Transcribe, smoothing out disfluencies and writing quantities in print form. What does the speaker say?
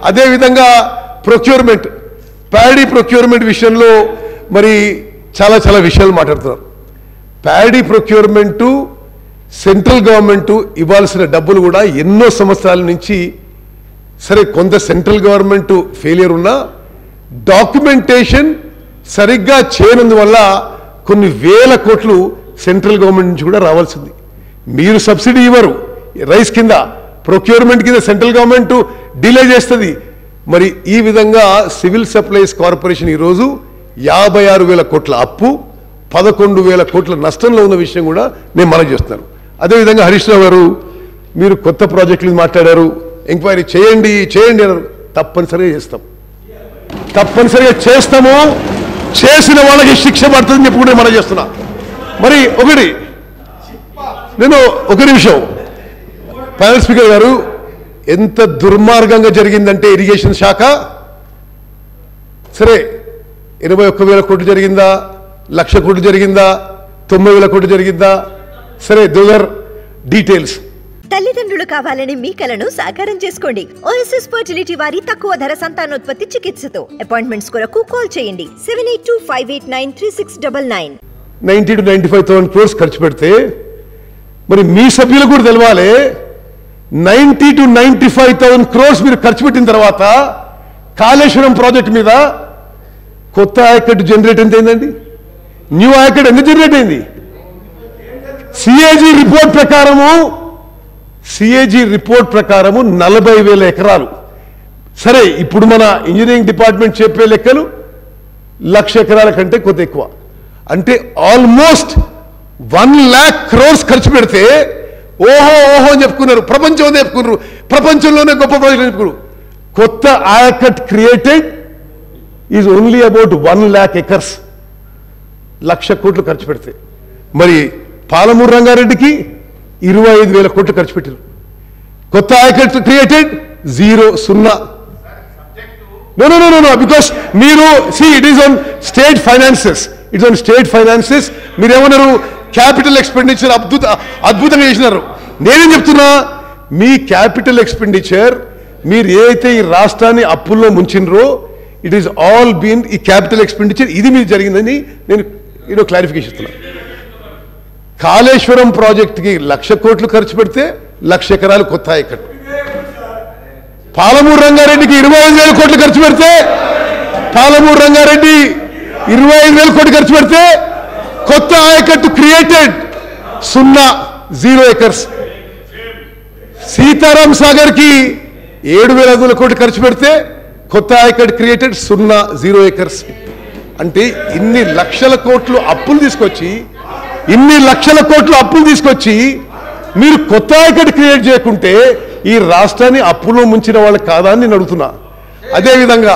అదేవిధంగా procurement, paddy procurement విషయంలో మరి చాలా చాలా విషయాలు మాట్లాడుతున్నారు. ప్యాడీ ప్రొక్యూర్మెంటు సెంట్రల్ గవర్నమెంట్ ఇవ్వాల్సిన డబ్బులు కూడా ఎన్నో సంవత్సరాల నుంచి సరే కొంత సెంట్రల్ గవర్నమెంట్ ఫెయిలియర్ ఉన్నా డాక్యుమెంటేషన్ సరిగ్గా చేయనందువల్ల కొన్ని వేల కోట్లు సెంట్రల్ గవర్నమెంట్ నుంచి కూడా రావాల్సింది. మీరు సబ్సిడీ ఇవ్వరు రైస్ కింద, ప్రొక్యూర్మెంట్ కింద సెంట్రల్ గవర్నమెంట్ డిలే చేస్తుంది. మరి ఈ విధంగా సివిల్ సప్లైస్ కార్పొరేషన్ ఈరోజు 56,000 కోట్ల అప్పు, 11,000 కోట్ల నష్టంలో ఉన్న విషయం కూడా నేను మనవి చేస్తున్నాను. అదేవిధంగా హరీష్ రావు గారు మీరు కొత్త ప్రాజెక్టులు మాట్లాడారు, ఎంక్వైరీ చేయండి అన్నారు. తప్పనిసరిగా చేస్తాం, తప్పనిసరిగా చేస్తాము. చేసిన వాళ్ళకి శిక్ష పడుతుందని చెప్పి కూడా మనం చేస్తున్నా. మరి నేను ఒక నిమిషం, ప్యానెల్ స్పీకర్ గారు, ఎంత దుర్మార్గంగా జరిగిందంటే ఇరిగేషన్ శాఖ సరే 21,000 కోట్లు జరిగిందా, 1,00,000 కోట్లు జరిగిందా, 90,000 కోట్లు జరిగిందా, సరే దోస్ ఆర్ డీటెయిల్స్. తల్లిదండ్రులు కావాలని మీ కలను సాకారం చేసుకోండి. ఓఎస్ఎస్ ఫర్టిలిటీ వారి తక్కువ ధర సంతానోత్పత్తి చికిత్సతో అపాయింట్మెంట్స్ కొరకు కాల్ చేయండి 7825893699. 90 to 95,000 crores ఖర్చు పెడితే మరి మీ సభ్యులకు కూడా తెలవాలి. 90 to 95,000 crores మీరు ఖర్చు పెట్టిన తర్వాత కాళేశ్వరం ప్రాజెక్ట్ మీద కొత్త ఆయకట్టు జనరేట్ ఎంత అయిందండి? న్యూ ఆయకట్ ఎంత జనరేట్ అయింది? సిఏజీ రిపోర్ట్ ప్రకారము 40,000 ఎకరాలు. సరే ఇప్పుడు మన ఇంజనీరింగ్ డిపార్ట్మెంట్ చెప్పే లెక్కలు 1,00,000 ఎకరాల కంటే కొద్ది ఎక్కువ, అంటే ఆల్మోస్ట్ 1,00,000 crores ఖర్చు పెడితే ఓహో అని చెప్పుకున్నారు, ప్రపంచం చెప్పుకున్నారు, ప్రపంచంలోనే గొప్ప ప్రాజెక్ట్ చెప్పుకున్నారు. కొత్త ayacut created is only about 1,00,000 acres, 1,00,000 కోట్లు ఖర్చు పెడితే. మరి పాలమూరు రంగారెడ్డికి 25,000 కోట్లు ఖర్చు పెట్టారు. కొత్త ఆయకట్ క్రియేటెడ్ 0. నో బికాస్ మీరు it is on state finances. మీరేమన్నారు? క్యాపిటల్ ఎక్స్పెండిచర్ అద్భుతంగా చేసినారు. నేనేం చెప్తున్నా, మీ క్యాపిటల్ ఎక్స్పెండిచర్ మీరు ఏదైతే ఈ రాష్ట్రాన్ని అప్పుల్లో ముంచినరో ఇట్ ఈస్ ఆల్ బీన్ ఈ క్యాపిటల్ ఎక్స్పెండిచర్ ఇది మీరు జరిగిందని నేను క్లారిఫికేషన్ ఇస్తున్నా. కాళేశ్వరం ప్రాజెక్టుకి 1,00,000 కోట్లు ఖర్చు పెడితే 1,00,000 ఎకరాలు కొత్త ఆయకట్టు. పాలమూరు రంగారెడ్డికి 25,000 కోట్లు ఖర్చు పెడితే 25,000 కోట్లు ఖర్చు పెడితే కొత్త ఆయకట్టు క్రియేటెడ్ 0 acres. సీతారాం సాగర్ కి 7,500 కోట్లు ఖర్చు పెడితే కొత్త ఆయకట్టు క్రియేటెడ్ 0 acres. అంటే ఇన్ని లక్షల కోట్లు అప్పులు తీసుకొచ్చి మీరు కొత్త ఆయకట్టు క్రియేట్ చేయకుంటే ఈ రాష్ట్రాన్ని అప్పులో ముంచిన వాళ్ళు కాదా అని నేను అడుగుతున్నా. అదేవిధంగా